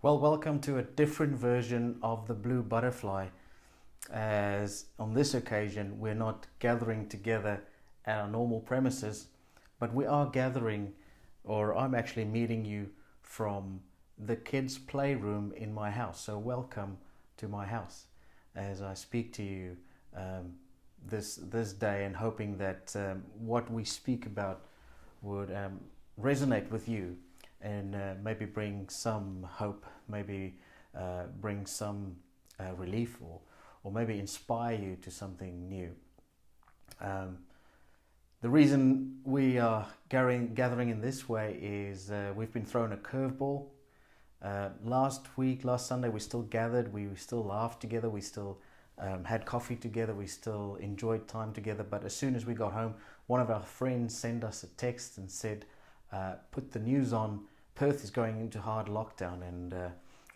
Well, welcome to a different version of the Blue Butterfly. As on this occasion, we're not gathering together at our normal premises, but we are gathering, or I'm actually meeting you from the kids' playroom in my house. So, welcome to my house as I speak to you this day, and hoping that what we speak about would resonate with you and maybe bring some hope, maybe bring some relief, or maybe inspire you to something new. Um, the reason we are gathering in this way is we've been thrown a curveball. Last Sunday, we still gathered, we still laughed together, we still had coffee together, we still enjoyed time together. But as soon as we got home, one of our friends sent us a text and said, put the news on, Perth is going into hard lockdown. And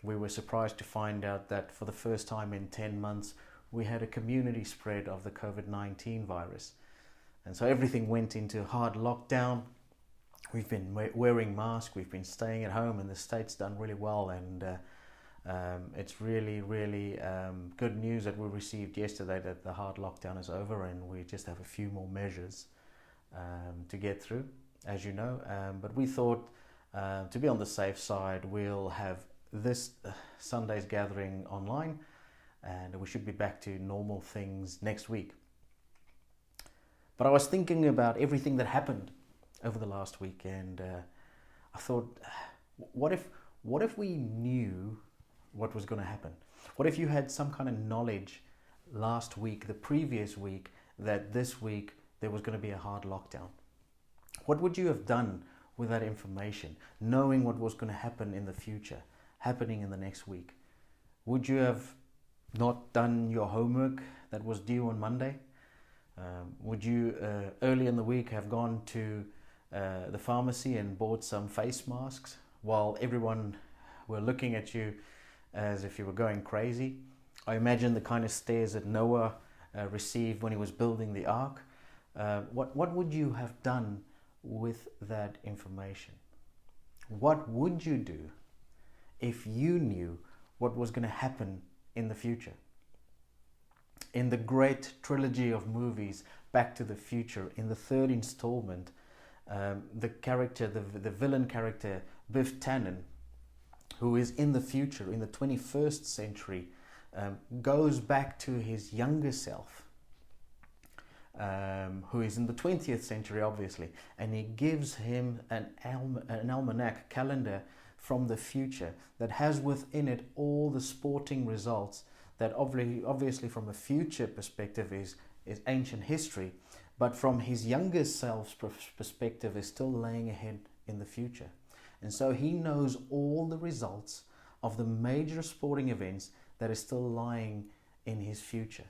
we were surprised to find out that for the first time in 10 months, we had a community spread of the COVID-19 virus. And so everything went into hard lockdown. We've been wearing masks, we've been staying at home, and the state's done really well. And it's really, really good news that we received yesterday that the hard lockdown is over and we just have a few more measures to get through, as you know. But we thought, to be on the safe side, we'll have this Sunday's gathering online, and we should be back to normal things next week. But I was thinking about everything that happened over the last week, and I thought, what if we knew what was going to happen? What if you had some kind of knowledge last week, the previous week, that this week there was going to be a hard lockdown? What would you have done with that information, knowing what was going to happen in the future, happening in the next week? Would you have not done your homework that was due on Monday? Would you early in the week have gone to the pharmacy and bought some face masks while everyone were looking at you as if you were going crazy? I imagine the kind of stares that Noah received when he was building the ark. What would you have done with that information? What would you do if you knew what was going to happen in the future? In the great trilogy of movies, Back to the Future, in the third installment, the villain character, Biff Tannen, who is in the future, in the 21st century, goes back to his younger self, who is in the 20th century, obviously, and he gives him an almanac calendar from the future that has within it all the sporting results that obviously from a future perspective is ancient history, but from his younger self's perspective is still laying ahead in the future. And so he knows all the results of the major sporting events that are still lying in his future.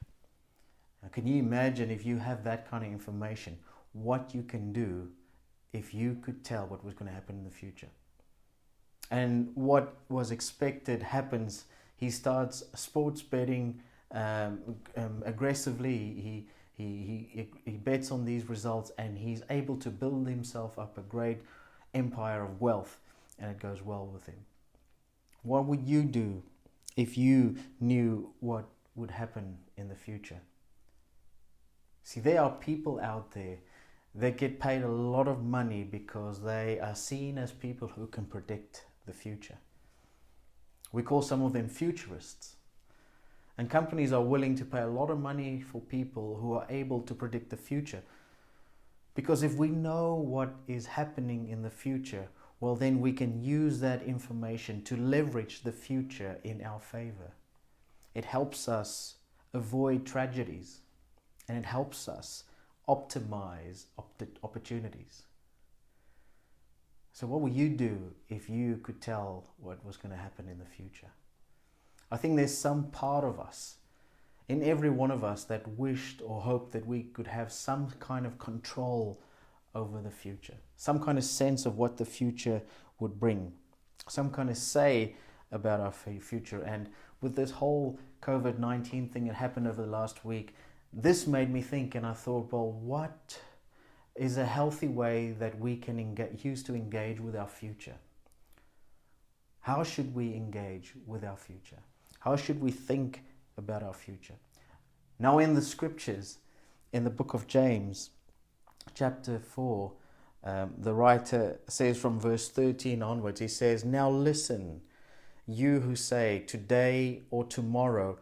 Now, can you imagine, if you have that kind of information, what you can do if you could tell what was going to happen in the future? And what was expected happens. He starts sports betting aggressively. He bets on these results, and he's able to build himself up a great empire of wealth, and it goes well with him. What would you do if you knew what would happen in the future? See, there are people out there that get paid a lot of money because they are seen as people who can predict the future. We call some of them futurists. And companies are willing to pay a lot of money for people who are able to predict the future. Because if we know what is happening in the future, well, then we can use that information to leverage the future in our favor. It helps us avoid tragedies, and it helps us optimize opportunities. So what would you do if you could tell what was going to happen in the future? I think there's some part of us, in every one of us, that wished or hoped that we could have some kind of control over the future, some kind of sense of what the future would bring, some kind of say about our future. And with this whole COVID-19 thing that happened over the last week, this made me think, and I thought, well, what is a healthy way that we can use to engage with our future? How should we engage with our future? How should we think about our future? Now, in the scriptures, in the book of James, chapter 4, the writer says from verse 13 onwards, he says, "Now listen, you who say, today or tomorrow,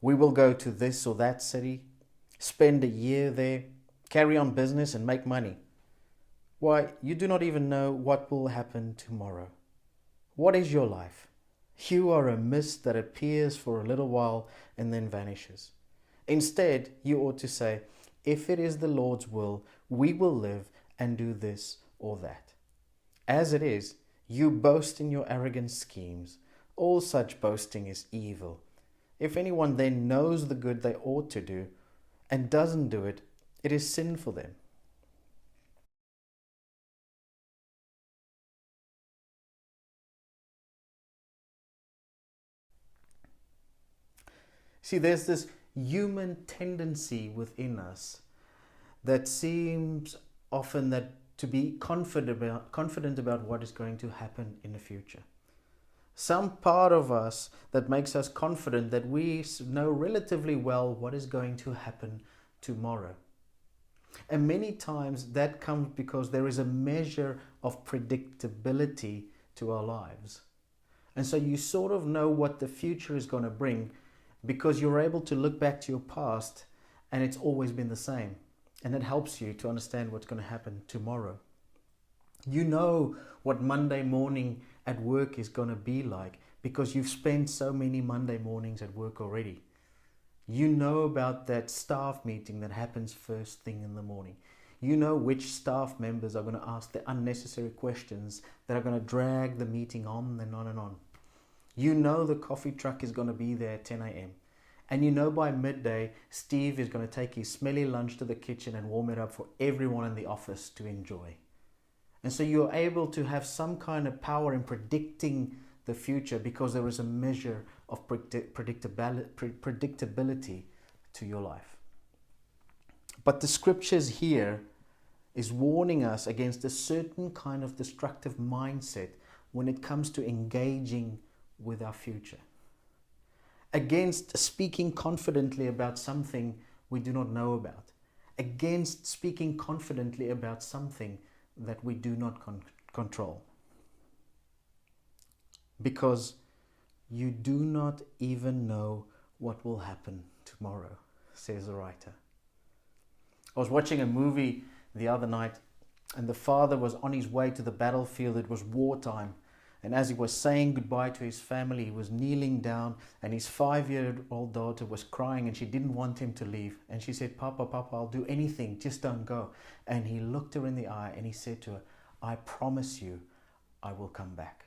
we will go to this or that city, spend a year there, carry on business and make money. Why, you do not even know what will happen tomorrow. What is your life? You are a mist that appears for a little while and then vanishes. Instead, you ought to say, if it is the Lord's will, we will live and do this or that. As it is, you boast in your arrogant schemes. All such boasting is evil. If anyone then knows the good they ought to do and doesn't do it, it is sin for them." See, there's this human tendency within us that seems often that to be confident about what is going to happen in the future. Some part of us that makes us confident that we know relatively well what is going to happen tomorrow. And many times that comes because there is a measure of predictability to our lives. And so you sort of know what the future is going to bring because you're able to look back to your past and it's always been the same. And it helps you to understand what's going to happen tomorrow. You know what Monday morning at work is going to be like because you've spent so many Monday mornings at work already. You know about that staff meeting that happens first thing in the morning. You know which staff members are going to ask the unnecessary questions that are going to drag the meeting on and on and on. You know the coffee truck is going to be there at 10 a.m. And you know by midday, Steve is going to take his smelly lunch to the kitchen and warm it up for everyone in the office to enjoy. And so you're able to have some kind of power in predicting the future because there is a measure of predictability to your life. But the scriptures here is warning us against a certain kind of destructive mindset when it comes to engaging with our future. Against speaking confidently about something we do not know about. Against speaking confidently about something that we do not control. Because you do not even know what will happen tomorrow, says the writer. I was watching a movie the other night and the father was on his way to the battlefield. It was wartime. And as he was saying goodbye to his family, he was kneeling down and his 5-year-old daughter was crying and she didn't want him to leave. And she said, Papa, I'll do anything, just don't go. And he looked her in the eye and he said to her, I promise you, I will come back.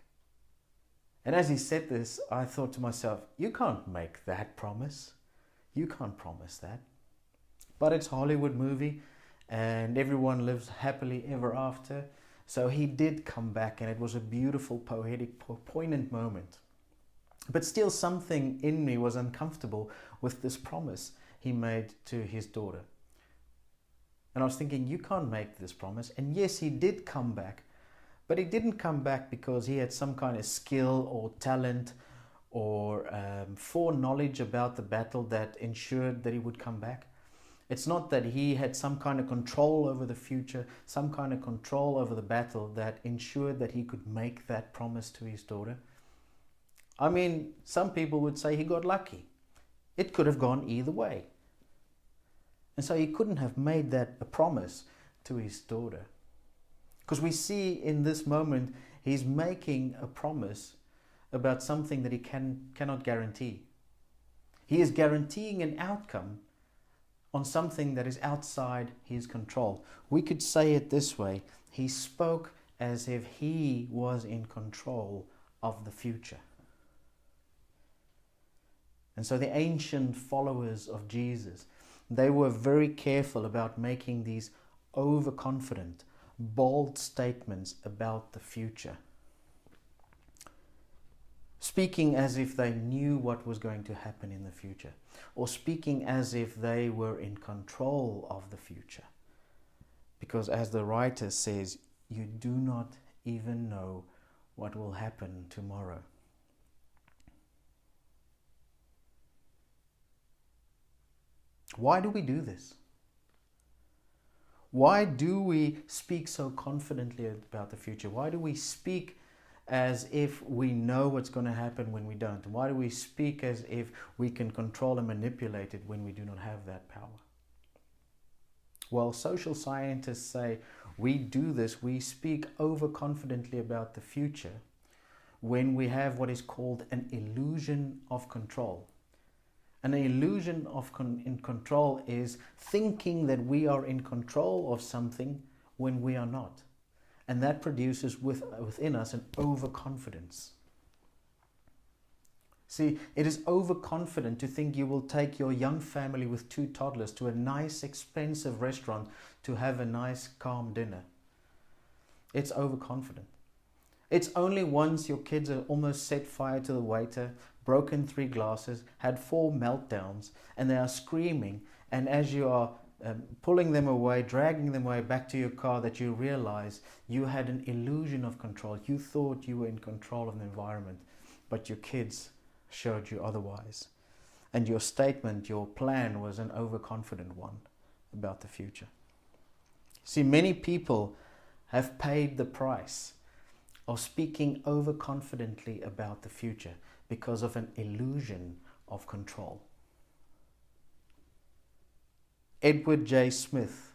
And as he said this, I thought to myself, you can't make that promise. You can't promise that. But it's a Hollywood movie and everyone lives happily ever after. So he did come back and it was a beautiful, poetic, poignant moment. But still something in me was uncomfortable with this promise he made to his daughter. And I was thinking, you can't make this promise. And yes, he did come back. But he didn't come back because he had some kind of skill or talent or foreknowledge about the battle that ensured that he would come back. It's not that he had some kind of control over the future, some kind of control over the battle that ensured that he could make that promise to his daughter. I mean, some people would say he got lucky. It could have gone either way. And so he couldn't have made that a promise to his daughter. Because we see in this moment, he's making a promise about something that he cannot guarantee. He is guaranteeing an outcome on something that is outside his control. We could say it this way, he spoke as if he was in control of the future. And so the ancient followers of Jesus, they were very careful about making these overconfident, bold statements about the future. Speaking as if they knew what was going to happen in the future, or speaking as if they were in control of the future. Because as the writer says, you do not even know what will happen tomorrow. Why do we do this? Why do we speak so confidently about the future? Why do we speak as if we know what's going to happen when we don't? Why do we speak as if we can control and manipulate it when we do not have that power? Well, social scientists say we do this, we speak overconfidently about the future when we have what is called an illusion of control. An illusion of control is thinking that we are in control of something when we are not. And that produces within us an overconfidence. See, it is overconfident to think you will take your young family with 2 toddlers to a nice, expensive restaurant to have a nice, calm dinner. It's overconfident. It's only once your kids have almost set fire to the waiter, broken 3 glasses, had 4 meltdowns, and they are screaming, and as you are pulling them away, dragging them away back to your car, that you realize you had an illusion of control. You thought you were in control of the environment, but your kids showed you otherwise. And your statement, your plan, was an overconfident one about the future. See, many people have paid the price of speaking overconfidently about the future because of an illusion of control. Edward J. Smith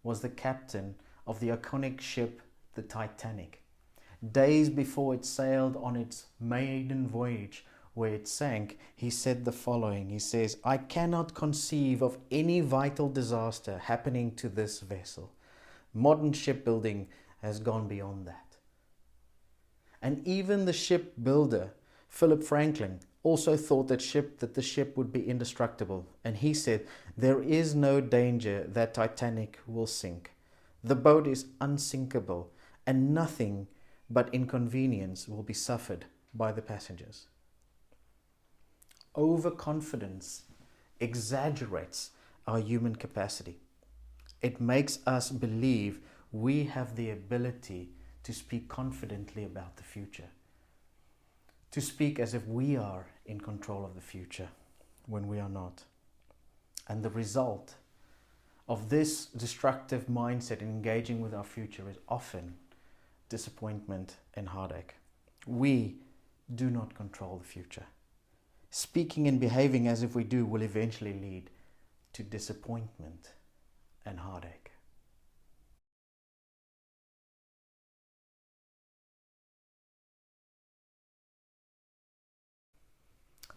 was the captain of the iconic ship, the Titanic. Days before it sailed on its maiden voyage, where it sank, he said the following. He says, "I cannot conceive of any vital disaster happening to this vessel. Modern shipbuilding has gone beyond that." And even the shipbuilder, Philip Franklin, also thought that the ship would be indestructible. And he said, "There is no danger that Titanic will sink. The boat is unsinkable, and nothing but inconvenience will be suffered by the passengers." Overconfidence exaggerates our human capacity. It makes us believe we have the ability to speak confidently about the future, to speak as if we are in control of the future when we are not. And the result of this destructive mindset in engaging with our future is often disappointment and heartache. We do not control the future. Speaking and behaving as if we do will eventually lead to disappointment and heartache.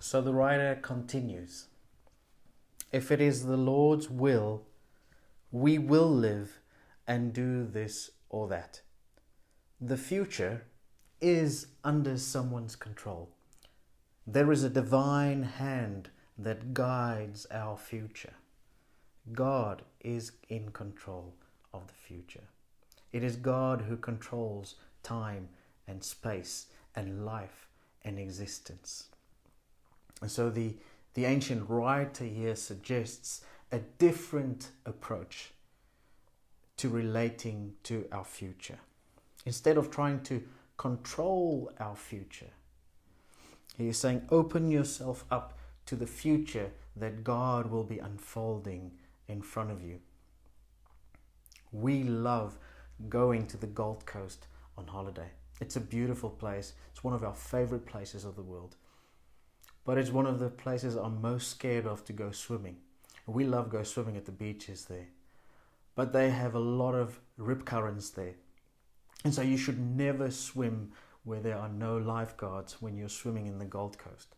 So the writer continues, "If it is the Lord's will, we will live and do this or that." The future is under someone's control. There is a divine hand that guides our future. God is in control of the future. It is God who controls time and space and life and existence. And so the ancient writer here suggests a different approach to relating to our future. Instead of trying to control our future, he is saying, open yourself up to the future that God will be unfolding in front of you. We love going to the Gold Coast on holiday. It's a beautiful place. It's one of our favorite places of the world. But it's one of the places I'm most scared of to go swimming. We love go swimming at the beaches there. But they have a lot of rip currents there. And so you should never swim where there are no lifeguards when you're swimming in the Gold Coast.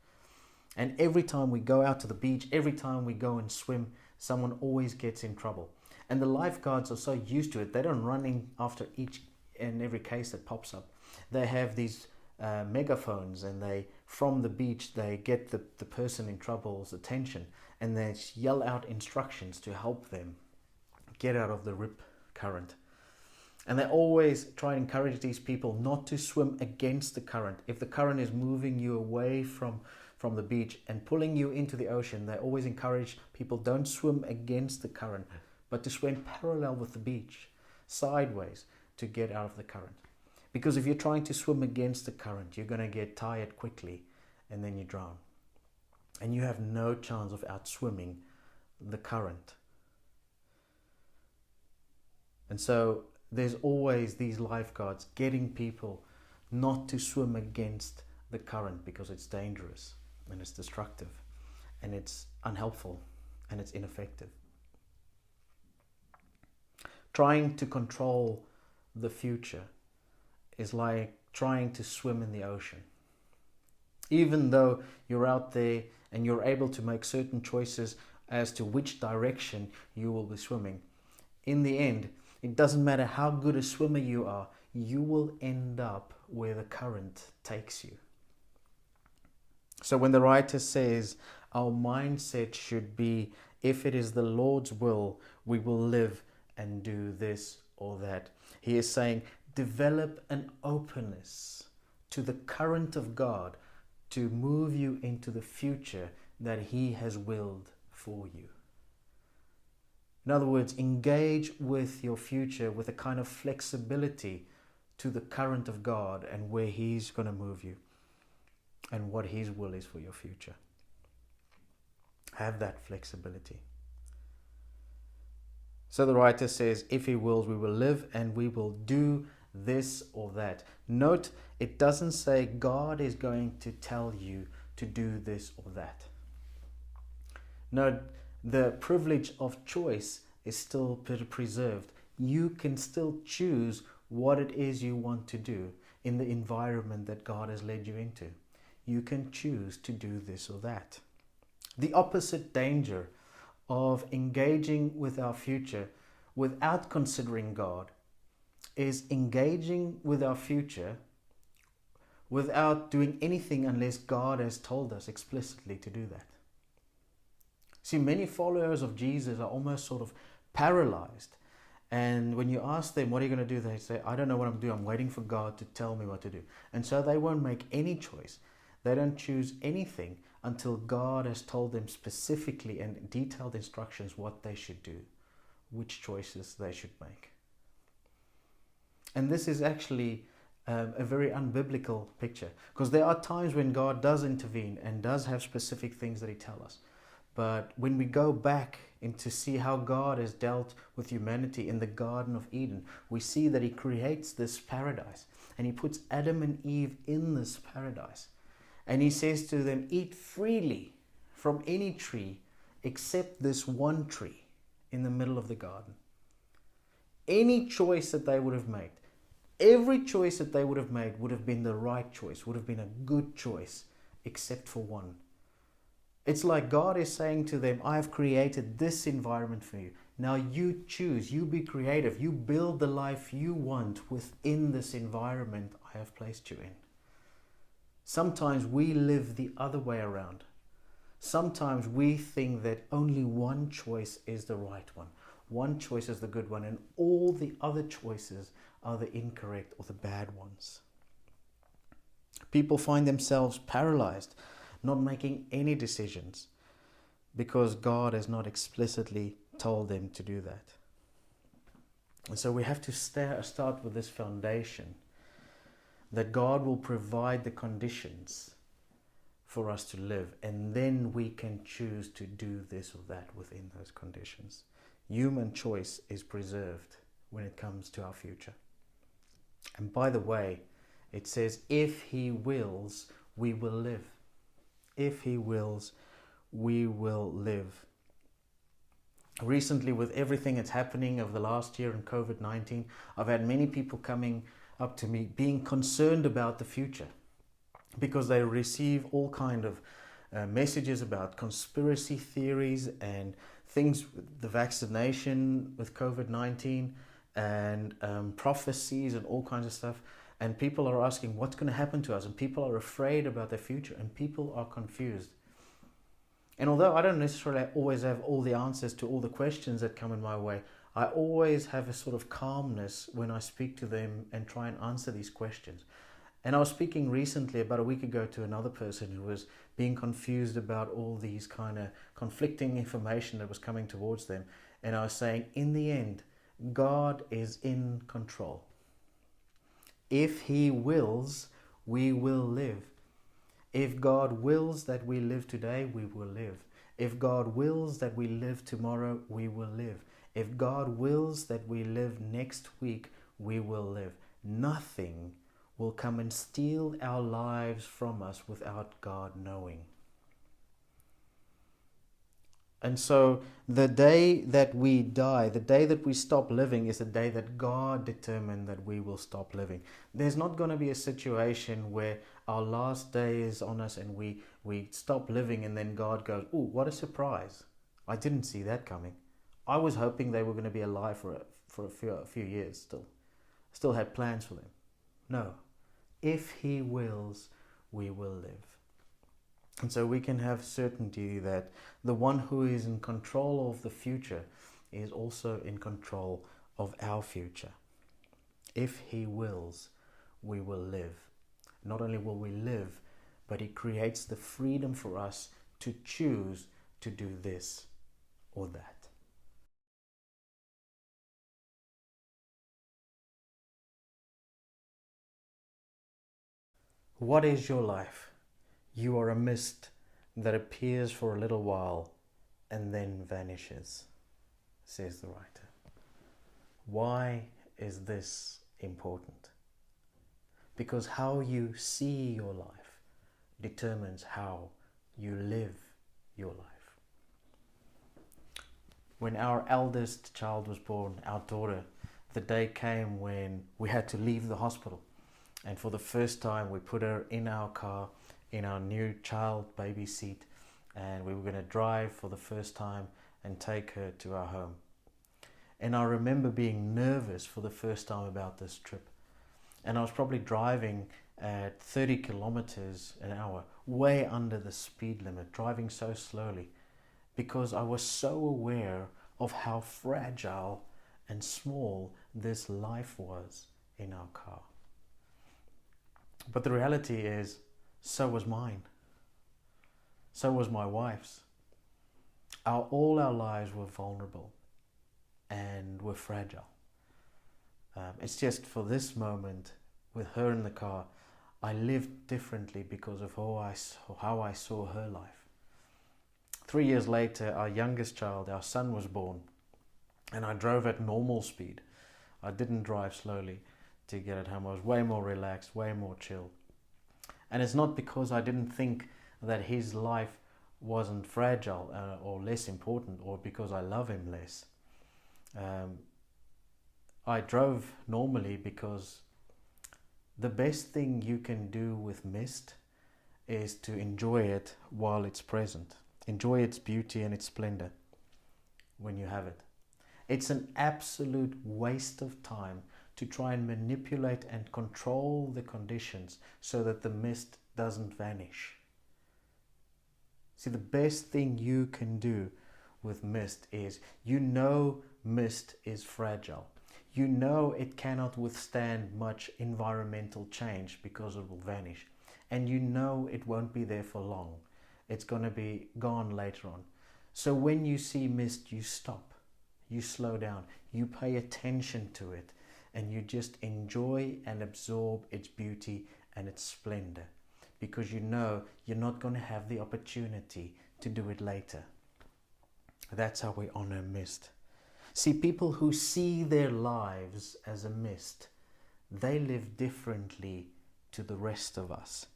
And every time we go out to the beach, every time we go and swim, someone always gets in trouble. And the lifeguards are so used to it, they don't run in after each and every case that pops up. They have these megaphones, and they, from the beach, they get the person in trouble's attention, and they yell out instructions to help them get out of the rip current. And they always try and encourage these people not to swim against the current. If the current is moving you away from the beach and pulling you into the ocean, they always encourage people, don't swim against the current, but to swim parallel with the beach, sideways, to get out of the current. Because if you're trying to swim against the current, you're going to get tired quickly, and then you drown. And you have no chance of outswimming the current. And so there's always these lifeguards getting people not to swim against the current, because it's dangerous and it's destructive and it's unhelpful and it's ineffective. Trying to control the future is like trying to swim in the ocean. Even though you're out there and you're able to make certain choices as to which direction you will be swimming, in the end, it doesn't matter how good a swimmer you are, you will end up where the current takes you. So when the writer says our mindset should be, if it is the Lord's will, we will live and do this or that, he is saying develop an openness to the current of God to move you into the future that he has willed for you. In other words, engage with your future with a kind of flexibility to the current of God and where he's going to move you and what his will is for your future. Have that flexibility. So the writer says, if he wills, we will live and we will do this or that. Note, it doesn't say God is going to tell you to do this or that. Note, the privilege of choice is still preserved. You can still choose what it is you want to do in the environment that God has led you into. You can choose to do this or that. The opposite danger of engaging with our future without considering God is engaging with our future without doing anything unless God has told us explicitly to do that. See, many followers of Jesus are almost sort of paralyzed. And when you ask them, what are you going to do? They say, I don't know what I'm doing. I'm waiting for God to tell me what to do. And so they won't make any choice. They don't choose anything until God has told them specifically and detailed instructions what they should do, which choices they should make. And this is actually a very unbiblical picture, because there are times when God does intervene and does have specific things that he tells us. But when we go back and to see how God has dealt with humanity in the Garden of Eden, we see that he creates this paradise and he puts Adam and Eve in this paradise. And he says to them, eat freely from any tree except this one tree in the middle of the garden. Any choice that they would have made, every choice that they would have made would have been the right choice, would have been a good choice, except for one. It's like God is saying to them, I have created this environment for you. Now you choose, you be creative, you build the life you want within this environment I have placed you in. Sometimes we live the other way around. Sometimes we think that only one choice is the right one. One choice is the good one, and all the other choices are the incorrect or the bad ones. People find themselves paralyzed, not making any decisions because God has not explicitly told them to do that. And so we have to start with this foundation that God will provide the conditions for us to live, and then we can choose to do this or that within those conditions. Human choice is preserved when it comes to our future. And by the way, it says, if he wills, we will live. If he wills, we will live. Recently, with everything that's happening over the last year in COVID-19, I've had many people coming up to me being concerned about the future because they receive all kind of messages about conspiracy theories and things, the vaccination with COVID-19 and prophecies and all kinds of stuff. And people are asking what's going to happen to us, and people are afraid about their future, and people are confused. And although I don't necessarily always have all the answers to all the questions that come in my way, I always have a sort of calmness when I speak to them and try and answer these questions. And I was speaking recently, about a week ago, to another person who was being confused about all these kind of conflicting information that was coming towards them. And I was saying, in the end, God is in control. If he wills, we will live. If God wills that we live today, we will live. If God wills that we live tomorrow, we will live. If God wills that we live next week, we will live. Nothing will come and steal our lives from us without God knowing. And so the day that we die, the day that we stop living, is the day that God determined that we will stop living. There's not going to be a situation where our last day is on us and we stop living and then God goes, "Oh, what a surprise. I didn't see that coming. I was hoping they were going to be alive for a few years still. Still had plans for them." No. If He wills, we will live. And so we can have certainty that the one who is in control of the future is also in control of our future. If He wills, we will live. Not only will we live, but He creates the freedom for us to choose to do this or that. What is your life? You are a mist that appears for a little while and then vanishes, says the writer. Why is this important? Because how you see your life determines how you live your life. When our eldest child was born, our daughter, the day came when we had to leave the hospital. And for the first time, we put her in our car, in our new child baby seat, and we were going to drive for the first time and take her to our home. And I remember being nervous for the first time about this trip. And I was probably driving at 30 kilometers an hour, way under the speed limit, driving so slowly, because I was so aware of how fragile and small this life was in our car. But the reality is, so was mine. So was my wife's. All our lives were vulnerable and were fragile. It's just for this moment, with her in the car, I lived differently because of how I saw her life. 3 years later, our youngest child, our son, was born, and I drove at normal speed. I didn't drive slowly to get at home. I was way more relaxed, way more chill. And it's not because I didn't think that his life wasn't fragile or less important, or because I love him less. I drove normally because the best thing you can do with mist is to enjoy it while it's present. Enjoy its beauty and its splendor when you have it. It's an absolute waste of time to try and manipulate and control the conditions so that the mist doesn't vanish. See, the best thing you can do with mist is, you know mist is fragile. You know it cannot withstand much environmental change because it will vanish. And you know it won't be there for long. It's going to be gone later on. So when you see mist, you stop, you slow down, you pay attention to it, and you just enjoy and absorb its beauty and its splendor, because you know you're not going to have the opportunity to do it later. That's how we honor mist. See, people who see their lives as a mist, they live differently to the rest of us.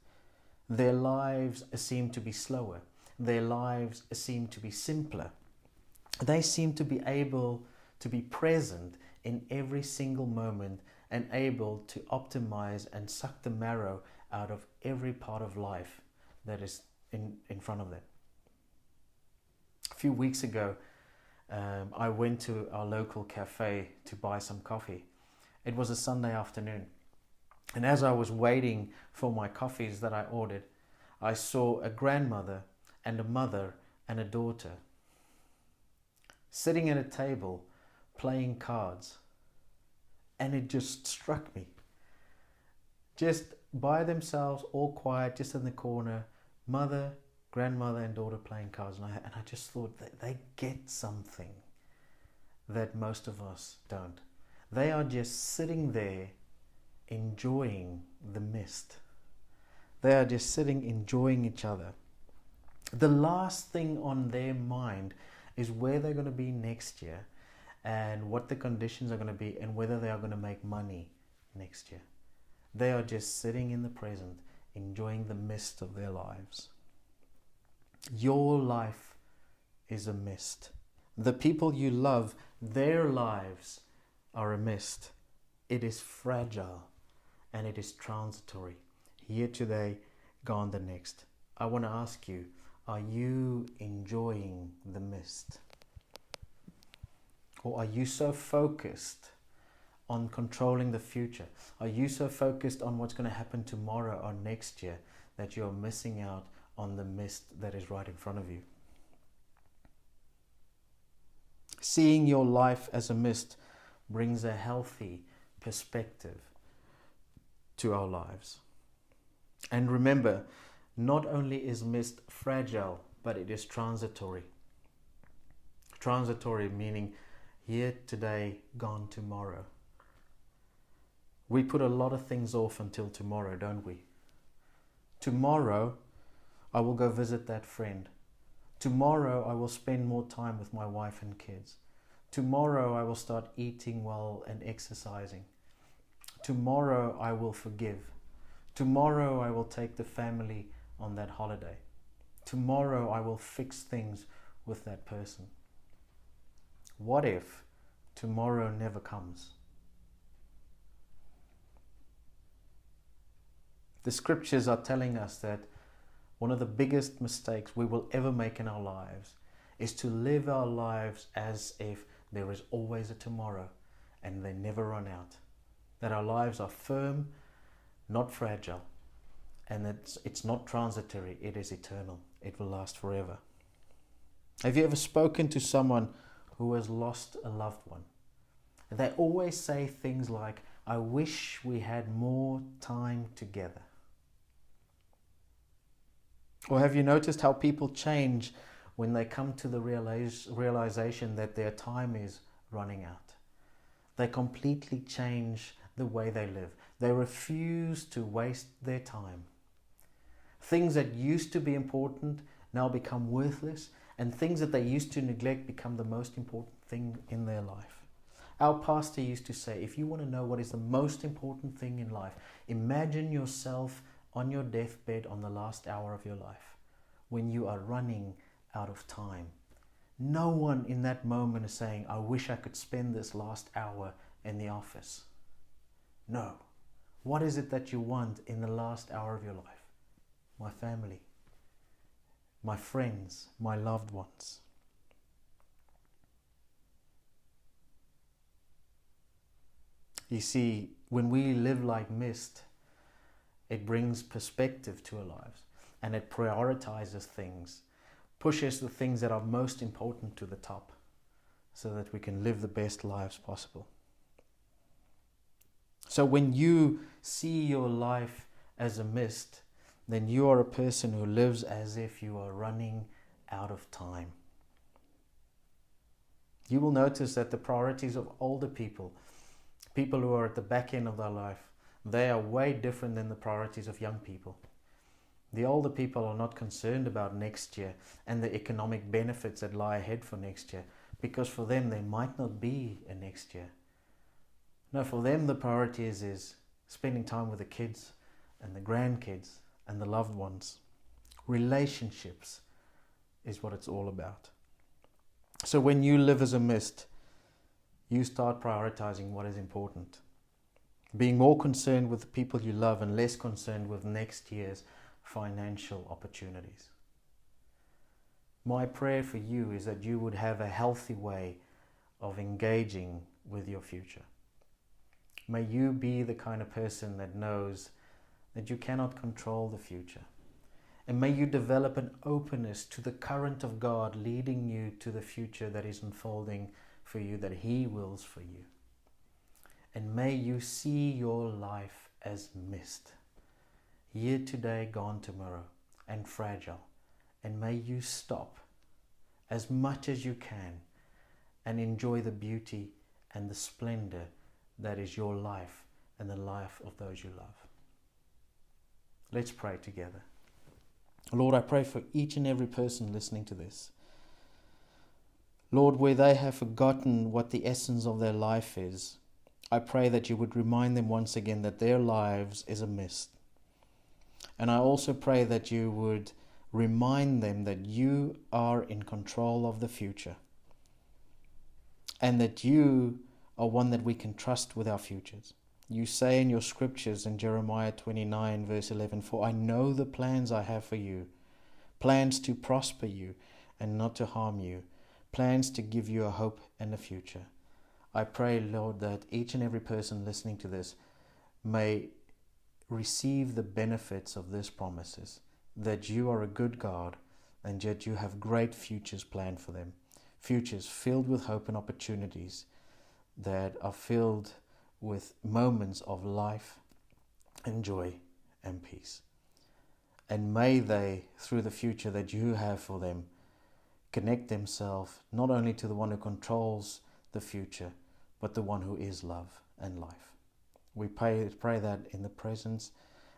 Their lives seem to be slower. Their lives seem to be simpler. They seem to be able to be present in every single moment and able to optimize and suck the marrow out of every part of life that is in front of them. A few weeks ago, I went to our local cafe to buy some coffee. It was a Sunday afternoon. And as I was waiting for my coffees that I ordered, I saw a grandmother and a mother and a daughter sitting at a table playing cards. And it just struck me. Just by themselves, all quiet, just in the corner, mother, grandmother and daughter playing cards. And I just thought that they get something that most of us don't. They are just sitting there enjoying the mist. They are just sitting enjoying each other. The last thing on their mind is where they're going to be next year and what the conditions are going to be and whether they are going to make money next year. They are just sitting in the present, enjoying the mist of their lives. Your life is a mist. The people you love, their lives are a mist. It is fragile and it is transitory. Here today, gone the next. I want to ask you, are you enjoying the mist? Or are you so focused on controlling the future? Are you so focused on what's going to happen tomorrow or next year that you're missing out on the mist that is right in front of you? Seeing your life as a mist brings a healthy perspective to our lives. And remember, not only is mist fragile, but it is transitory. Transitory meaning here today, gone tomorrow. We put a lot of things off until tomorrow, don't we? Tomorrow, I will go visit that friend. Tomorrow, I will spend more time with my wife and kids. Tomorrow, I will start eating well and exercising. Tomorrow, I will forgive. Tomorrow, I will take the family on that holiday. Tomorrow, I will fix things with that person. What if tomorrow never comes? The scriptures are telling us that one of the biggest mistakes we will ever make in our lives is to live our lives as if there is always a tomorrow and they never run out. That our lives are firm, not fragile, and that it's not transitory, it is eternal. It will last forever. Have you ever spoken to someone who has lost a loved one? They always say things like, I wish we had more time together. Or have you noticed how people change when they come to the realization that their time is running out? They completely change the way they live. They refuse to waste their time. Things that used to be important now become worthless, and things that they used to neglect become the most important thing in their life. Our pastor used to say, if you want to know what is the most important thing in life, imagine yourself on your deathbed on the last hour of your life, when you are running out of time. No one in that moment is saying, I wish I could spend this last hour in the office. No. What is it that you want in the last hour of your life? My family, my friends, my loved ones. You see, when we live like mist, it brings perspective to our lives and it prioritizes things, pushes the things that are most important to the top so that we can live the best lives possible. So when you see your life as a mist, then you are a person who lives as if you are running out of time. You will notice that the priorities of older people, people who are at the back end of their life, they are way different than the priorities of young people. The older people are not concerned about next year and the economic benefits that lie ahead for next year, because for them there might not be a next year. No, for them the priority is spending time with the kids and the grandkids and the loved ones. Relationships is what it's all about. So when you live as a mist, you start prioritizing what is important, being more concerned with the people you love and less concerned with next year's financial opportunities. My prayer for you is that you would have a healthy way of engaging with your future. May you be the kind of person that knows that you cannot control the future. And may you develop an openness to the current of God leading you to the future that is unfolding for you, that He wills for you. And may you see your life as mist, here today, gone tomorrow, and fragile. And may you stop as much as you can and enjoy the beauty and the splendor that is your life and the life of those you love. Let's pray together. Lord, I pray for each and every person listening to this. Lord, where they have forgotten what the essence of their life is, I pray that you would remind them once again that their lives is a mist. And I also pray that you would remind them that you are in control of the future, and that you are one that we can trust with our futures. You say in your scriptures in Jeremiah 29 verse 11, "For I know the plans I have for you, plans to prosper you and not to harm you, plans to give you a hope and a future." I pray, Lord, that each and every person listening to this may receive the benefits of these promises, that you are a good God and yet you have great futures planned for them, futures filled with hope and opportunities that are filled with moments of life and joy and peace. And may they, through the future that you have for them, connect themselves not only to the one who controls the future, but the one who is love and life. We pray that in the presence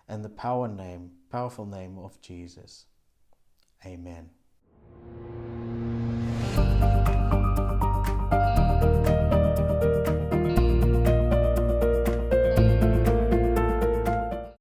and the powerful name of Jesus. Amen.